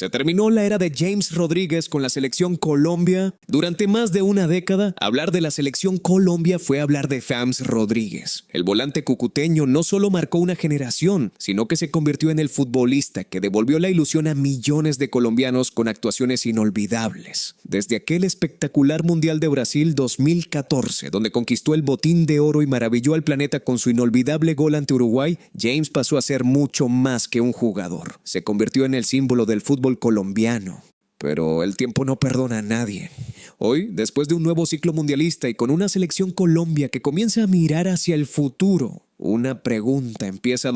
Se terminó la era de James Rodríguez con la selección Colombia. Durante más de una década, hablar de la selección Colombia fue hablar de James Rodríguez. El volante cucuteño no solo marcó una generación, sino que se convirtió en el futbolista que devolvió la ilusión a millones de colombianos con actuaciones inolvidables. Desde aquel espectacular Mundial de Brasil 2014, donde conquistó el botín de oro y maravilló al planeta con su inolvidable gol ante Uruguay, James pasó a ser mucho más que un jugador. Se convirtió en el símbolo del fútbol colombiano. Pero el tiempo no perdona a nadie. Hoy, después de un nuevo ciclo mundialista y con una selección Colombia que comienza a mirar hacia el futuro, una pregunta empieza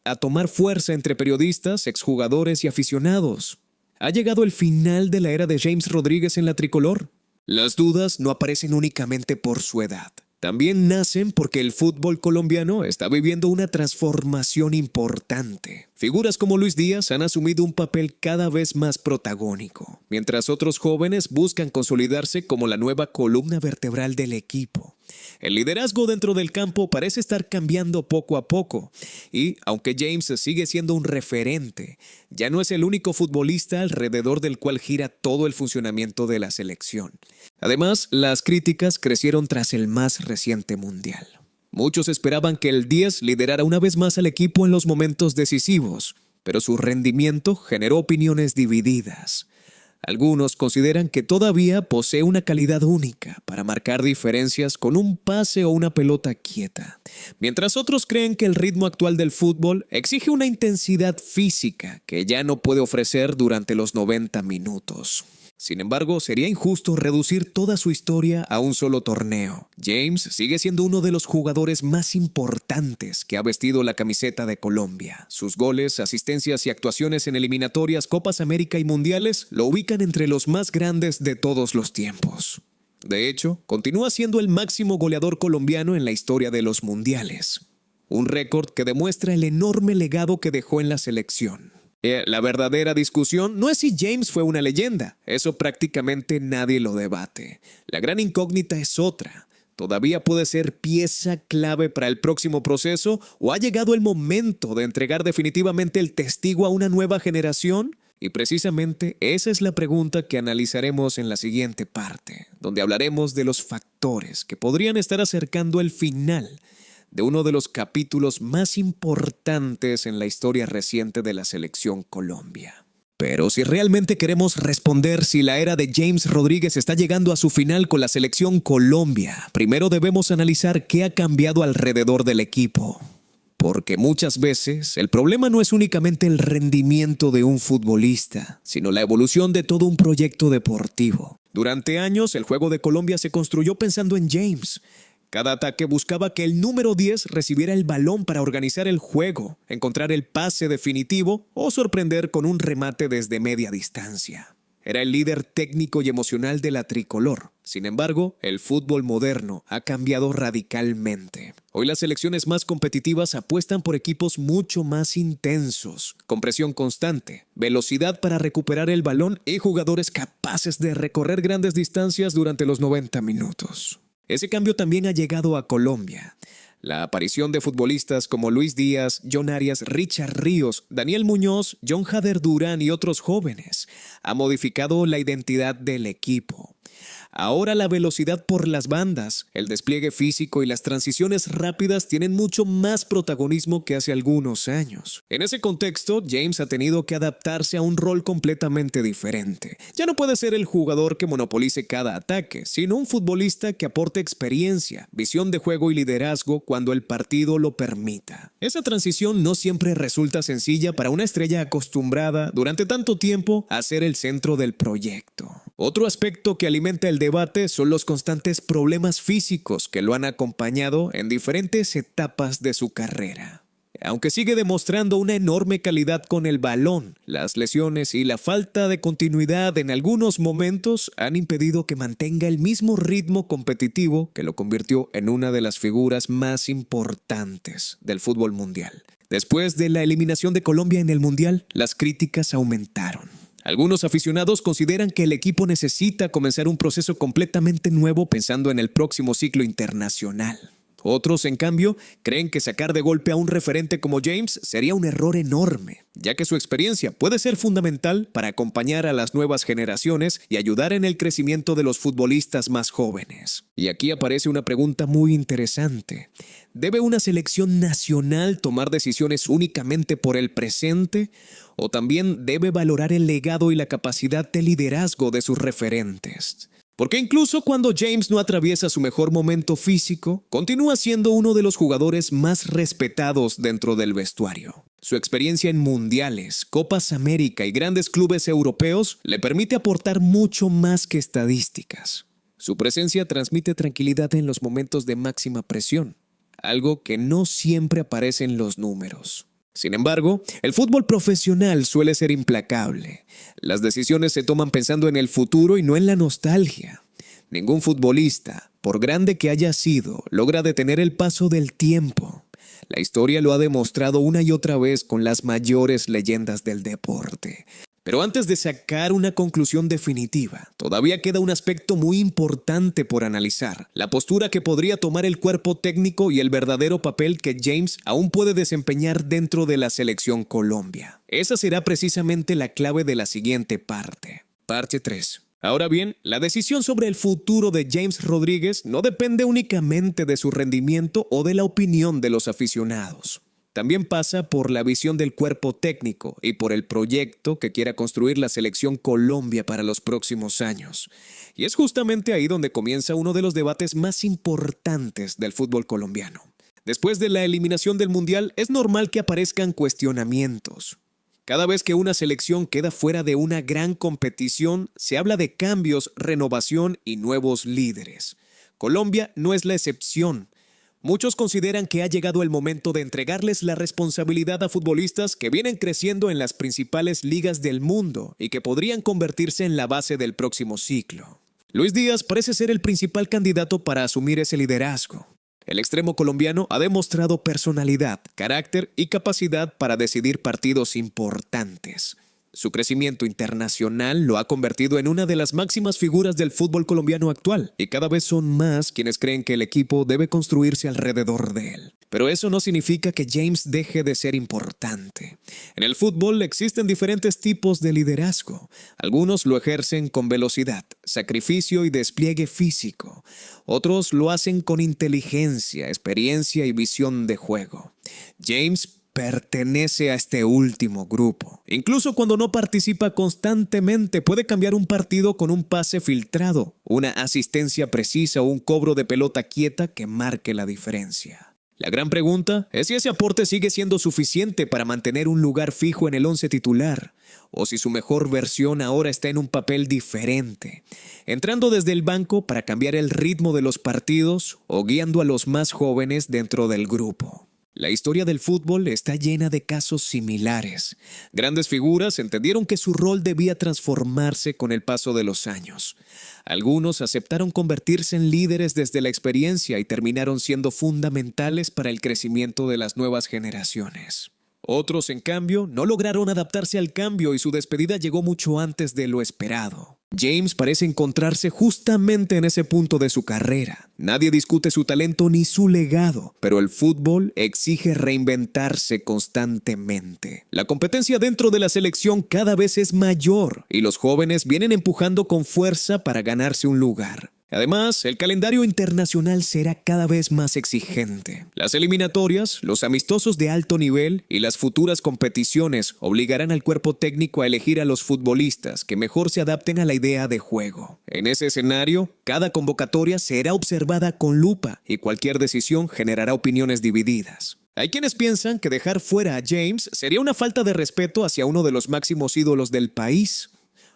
a tomar fuerza entre periodistas, exjugadores y aficionados. ¿Ha llegado el final de la era de James Rodríguez en la tricolor? Las dudas no aparecen únicamente por su edad. También nacen porque el fútbol colombiano está viviendo una transformación importante. Figuras como Luis Díaz han asumido un papel cada vez más protagónico, mientras otros jóvenes buscan consolidarse como la nueva columna vertebral del equipo. El liderazgo dentro del campo parece estar cambiando poco a poco y, aunque James sigue siendo un referente, ya no es el único futbolista alrededor del cual gira todo el funcionamiento de la selección. Además, las críticas crecieron tras el más reciente mundial. Muchos esperaban que el 10 liderara una vez más al equipo en los momentos decisivos, pero su rendimiento generó opiniones divididas. Algunos consideran que todavía posee una calidad única para marcar diferencias con un pase o una pelota quieta, mientras otros creen que el ritmo actual del fútbol exige una intensidad física que ya no puede ofrecer durante los 90 minutos. Sin embargo, sería injusto reducir toda su historia a un solo torneo. James sigue siendo uno de los jugadores más importantes que ha vestido la camiseta de Colombia. Sus goles, asistencias y actuaciones en eliminatorias, Copas América y Mundiales lo ubican entre los más grandes de todos los tiempos. De hecho, continúa siendo el máximo goleador colombiano en la historia de los mundiales. Un récord que demuestra el enorme legado que dejó en la selección. La verdadera discusión no es si James fue una leyenda, eso prácticamente nadie lo debate. La gran incógnita es otra. ¿Todavía puede ser pieza clave para el próximo proceso o ha llegado el momento de entregar definitivamente el testigo a una nueva generación? Y precisamente esa es la pregunta que analizaremos en la siguiente parte, donde hablaremos de los factores que podrían estar acercando el final de uno de los capítulos más importantes en la historia reciente de la selección Colombia. Pero si realmente queremos responder si la era de James Rodríguez está llegando a su final con la selección Colombia, primero debemos analizar qué ha cambiado alrededor del equipo. Porque muchas veces el problema no es únicamente el rendimiento de un futbolista, sino la evolución de todo un proyecto deportivo. Durante años, el juego de Colombia se construyó pensando en James. Cada ataque buscaba que el número 10 recibiera el balón para organizar el juego, encontrar el pase definitivo o sorprender con un remate desde media distancia. Era el líder técnico y emocional de la tricolor. Sin embargo, el fútbol moderno ha cambiado radicalmente. Hoy las selecciones más competitivas apuestan por equipos mucho más intensos, con presión constante, velocidad para recuperar el balón y jugadores capaces de recorrer grandes distancias durante los 90 minutos. Ese cambio también ha llegado a Colombia. La aparición de futbolistas como Luis Díaz, John Arias, Richard Ríos, Daniel Muñoz, John Jader Durán y otros jóvenes ha modificado la identidad del equipo. Ahora la velocidad por las bandas, el despliegue físico y las transiciones rápidas tienen mucho más protagonismo que hace algunos años. En ese contexto, James ha tenido que adaptarse a un rol completamente diferente. Ya no puede ser el jugador que monopolice cada ataque, sino un futbolista que aporte experiencia, visión de juego y liderazgo cuando el partido lo permita. Esa transición no siempre resulta sencilla para una estrella acostumbrada durante tanto tiempo a ser el centro del proyecto. Otro aspecto que alimenta el debate son los constantes problemas físicos que lo han acompañado en diferentes etapas de su carrera. Aunque sigue demostrando una enorme calidad con el balón, las lesiones y la falta de continuidad en algunos momentos han impedido que mantenga el mismo ritmo competitivo que lo convirtió en una de las figuras más importantes del fútbol mundial. Después de la eliminación de Colombia en el Mundial, las críticas aumentaron. Algunos aficionados consideran que el equipo necesita comenzar un proceso completamente nuevo pensando en el próximo ciclo internacional. Otros, en cambio, creen que sacar de golpe a un referente como James sería un error enorme, ya que su experiencia puede ser fundamental para acompañar a las nuevas generaciones y ayudar en el crecimiento de los futbolistas más jóvenes. Y aquí aparece una pregunta muy interesante. ¿Debe una selección nacional tomar decisiones únicamente por el presente? ¿O también debe valorar el legado y la capacidad de liderazgo de sus referentes? Porque incluso cuando James no atraviesa su mejor momento físico, continúa siendo uno de los jugadores más respetados dentro del vestuario. Su experiencia en mundiales, Copas América y grandes clubes europeos le permite aportar mucho más que estadísticas. Su presencia transmite tranquilidad en los momentos de máxima presión, algo que no siempre aparece en los números. Sin embargo, el fútbol profesional suele ser implacable. Las decisiones se toman pensando en el futuro y no en la nostalgia. Ningún futbolista, por grande que haya sido, logra detener el paso del tiempo. La historia lo ha demostrado una y otra vez con las mayores leyendas del deporte. Pero antes de sacar una conclusión definitiva, todavía queda un aspecto muy importante por analizar: la postura que podría tomar el cuerpo técnico y el verdadero papel que James aún puede desempeñar dentro de la selección Colombia. Esa será precisamente la clave de la siguiente parte. Parte 3. Ahora bien, la decisión sobre el futuro de James Rodríguez no depende únicamente de su rendimiento o de la opinión de los aficionados. También pasa por la visión del cuerpo técnico y por el proyecto que quiera construir la selección Colombia para los próximos años. Y es justamente ahí donde comienza uno de los debates más importantes del fútbol colombiano. Después de la eliminación del Mundial, es normal que aparezcan cuestionamientos. Cada vez que una selección queda fuera de una gran competición, se habla de cambios, renovación y nuevos líderes. Colombia no es la excepción. Muchos consideran que ha llegado el momento de entregarles la responsabilidad a futbolistas que vienen creciendo en las principales ligas del mundo y que podrían convertirse en la base del próximo ciclo. Luis Díaz parece ser el principal candidato para asumir ese liderazgo. El extremo colombiano ha demostrado personalidad, carácter y capacidad para decidir partidos importantes. Su crecimiento internacional lo ha convertido en una de las máximas figuras del fútbol colombiano actual, y cada vez son más quienes creen que el equipo debe construirse alrededor de él. Pero eso no significa que James deje de ser importante. En el fútbol existen diferentes tipos de liderazgo. Algunos lo ejercen con velocidad, sacrificio y despliegue físico. Otros lo hacen con inteligencia, experiencia y visión de juego. James pertenece a este último grupo. Incluso cuando no participa constantemente, puede cambiar un partido con un pase filtrado, una asistencia precisa o un cobro de pelota quieta que marque la diferencia. La gran pregunta es si ese aporte sigue siendo suficiente para mantener un lugar fijo en el once titular, o si su mejor versión ahora está en un papel diferente, entrando desde el banco para cambiar el ritmo de los partidos o guiando a los más jóvenes dentro del grupo. La historia del fútbol está llena de casos similares. Grandes figuras entendieron que su rol debía transformarse con el paso de los años. Algunos aceptaron convertirse en líderes desde la experiencia y terminaron siendo fundamentales para el crecimiento de las nuevas generaciones. Otros, en cambio, no lograron adaptarse al cambio y su despedida llegó mucho antes de lo esperado. James parece encontrarse justamente en ese punto de su carrera. Nadie discute su talento ni su legado, pero el fútbol exige reinventarse constantemente. La competencia dentro de la selección cada vez es mayor y los jóvenes vienen empujando con fuerza para ganarse un lugar. Además, el calendario internacional será cada vez más exigente. Las eliminatorias, los amistosos de alto nivel y las futuras competiciones obligarán al cuerpo técnico a elegir a los futbolistas que mejor se adapten a la idea de juego. En ese escenario, cada convocatoria será observada con lupa y cualquier decisión generará opiniones divididas. Hay quienes piensan que dejar fuera a James sería una falta de respeto hacia uno de los máximos ídolos del país.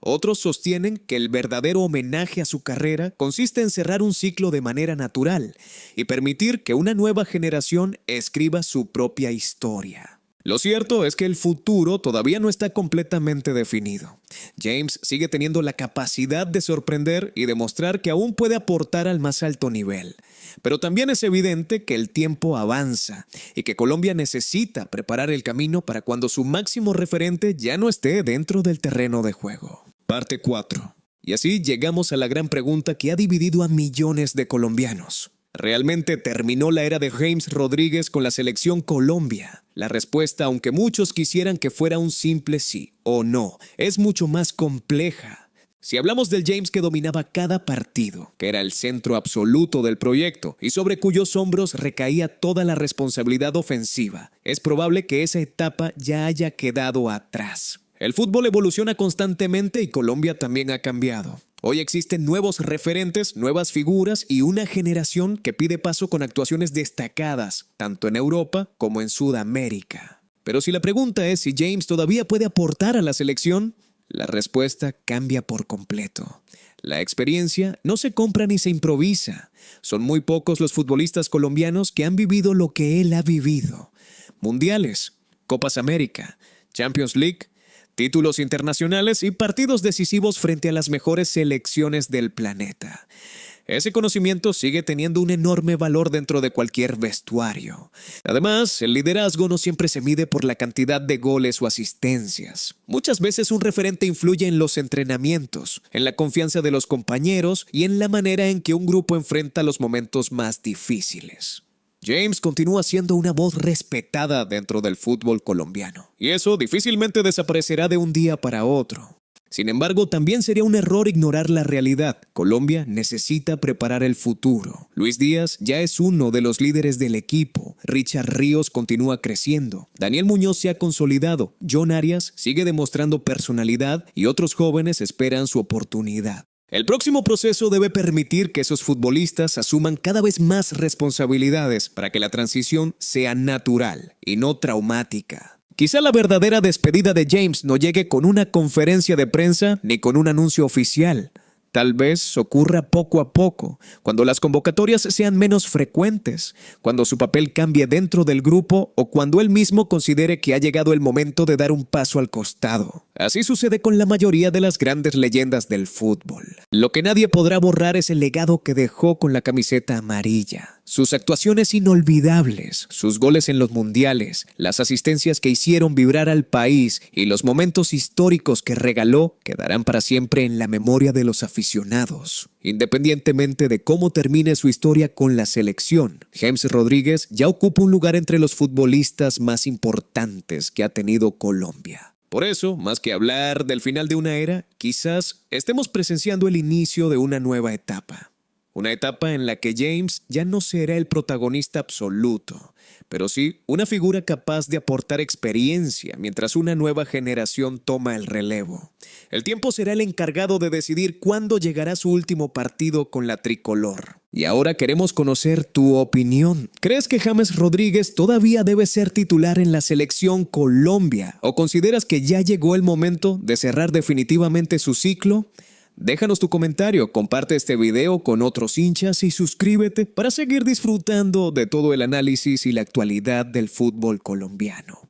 Otros sostienen que el verdadero homenaje a su carrera consiste en cerrar un ciclo de manera natural y permitir que una nueva generación escriba su propia historia. Lo cierto es que el futuro todavía no está completamente definido. James sigue teniendo la capacidad de sorprender y demostrar que aún puede aportar al más alto nivel. Pero también es evidente que el tiempo avanza y que Colombia necesita preparar el camino para cuando su máximo referente ya no esté dentro del terreno de juego. Parte 4. Y así llegamos a la gran pregunta que ha dividido a millones de colombianos. ¿Realmente terminó la era de James Rodríguez con la selección Colombia? La respuesta, aunque muchos quisieran que fuera un simple sí o no, es mucho más compleja. Si hablamos del James que dominaba cada partido, que era el centro absoluto del proyecto y sobre cuyos hombros recaía toda la responsabilidad ofensiva, es probable que esa etapa ya haya quedado atrás. El fútbol evoluciona constantemente y Colombia también ha cambiado. Hoy existen nuevos referentes, nuevas figuras y una generación que pide paso con actuaciones destacadas, tanto en Europa como en Sudamérica. Pero si la pregunta es si James todavía puede aportar a la selección, la respuesta cambia por completo. La experiencia no se compra ni se improvisa. Son muy pocos los futbolistas colombianos que han vivido lo que él ha vivido. Mundiales, Copas América, Champions League, títulos internacionales y partidos decisivos frente a las mejores selecciones del planeta. Ese conocimiento sigue teniendo un enorme valor dentro de cualquier vestuario. Además, el liderazgo no siempre se mide por la cantidad de goles o asistencias. Muchas veces un referente influye en los entrenamientos, en la confianza de los compañeros y en la manera en que un grupo enfrenta los momentos más difíciles. James continúa siendo una voz respetada dentro del fútbol colombiano, y eso difícilmente desaparecerá de un día para otro. Sin embargo, también sería un error ignorar la realidad. Colombia necesita preparar el futuro. Luis Díaz ya es uno de los líderes del equipo. Richard Ríos continúa creciendo. Daniel Muñoz se ha consolidado. John Arias sigue demostrando personalidad y otros jóvenes esperan su oportunidad. El próximo proceso debe permitir que esos futbolistas asuman cada vez más responsabilidades para que la transición sea natural y no traumática. Quizá la verdadera despedida de James no llegue con una conferencia de prensa ni con un anuncio oficial. Tal vez ocurra poco a poco, cuando las convocatorias sean menos frecuentes, cuando su papel cambie dentro del grupo o cuando él mismo considere que ha llegado el momento de dar un paso al costado. Así sucede con la mayoría de las grandes leyendas del fútbol. Lo que nadie podrá borrar es el legado que dejó con la camiseta amarilla. Sus actuaciones inolvidables, sus goles en los mundiales, las asistencias que hicieron vibrar al país y los momentos históricos que regaló quedarán para siempre en la memoria de los aficionados. Independientemente de cómo termine su historia con la selección, James Rodríguez ya ocupa un lugar entre los futbolistas más importantes que ha tenido Colombia. Por eso, más que hablar del final de una era, quizás estemos presenciando el inicio de una nueva etapa. Una etapa en la que James ya no será el protagonista absoluto, pero sí una figura capaz de aportar experiencia mientras una nueva generación toma el relevo. El tiempo será el encargado de decidir cuándo llegará su último partido con la tricolor. Y ahora queremos conocer tu opinión. ¿Crees que James Rodríguez todavía debe ser titular en la selección Colombia? ¿O consideras que ya llegó el momento de cerrar definitivamente su ciclo? Déjanos tu comentario, comparte este video con otros hinchas y suscríbete para seguir disfrutando de todo el análisis y la actualidad del fútbol colombiano.